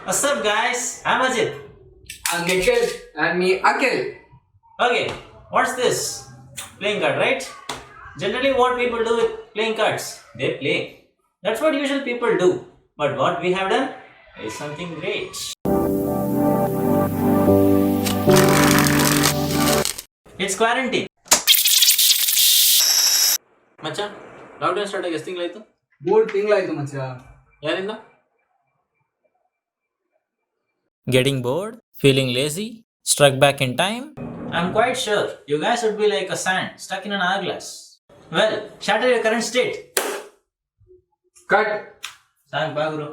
What's up, guys? I'm Ajit. I'm Nikhil and me Akhil. Okay, what's this? Playing card, right? Generally, what people do with playing cards? They play. That's what usual people do. But what we have done is something great. It's quarantine. ಮಚ್ಚ lockdown start ಆಗಿ ಎಷ್ಟು ತಿಂಗಳಾಯ್ತು? 3 ತಿಂಗಳಾಯ್ತು ಮಚ್ಚ. ಯಾರಿಂದ? Getting bored? Feeling lazy? Struck back in time? I'm quite sure you guys would be like a sand stuck in an hourglass. Well, shatter your current state. Cut. Sang baguru.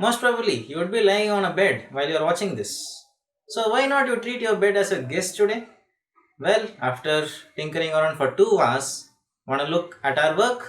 Most probably, you would be lying on a bed while you are watching this. So why not you treat your bed as a guest today? Well, after tinkering around for 2 hours, wanna look at our work?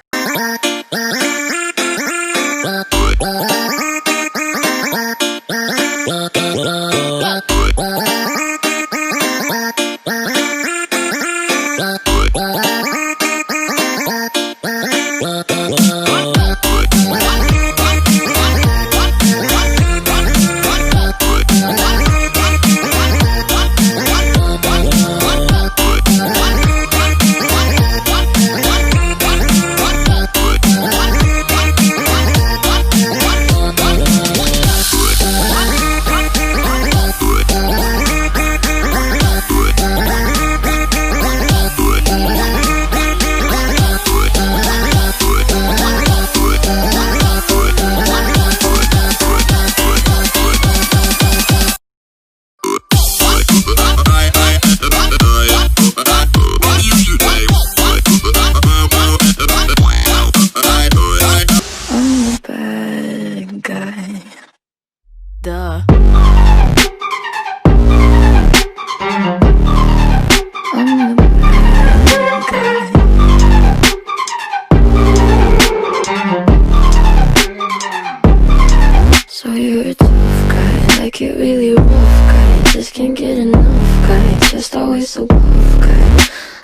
So you're a tough guy, like it really rough guy. Just can't get enough guy, just always so buff guy.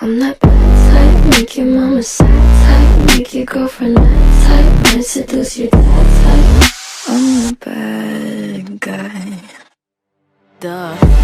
I'm that bad type, make your mama sad type, make your girlfriend mad type, might seduce your dad type. I'm the bad guy. Duh.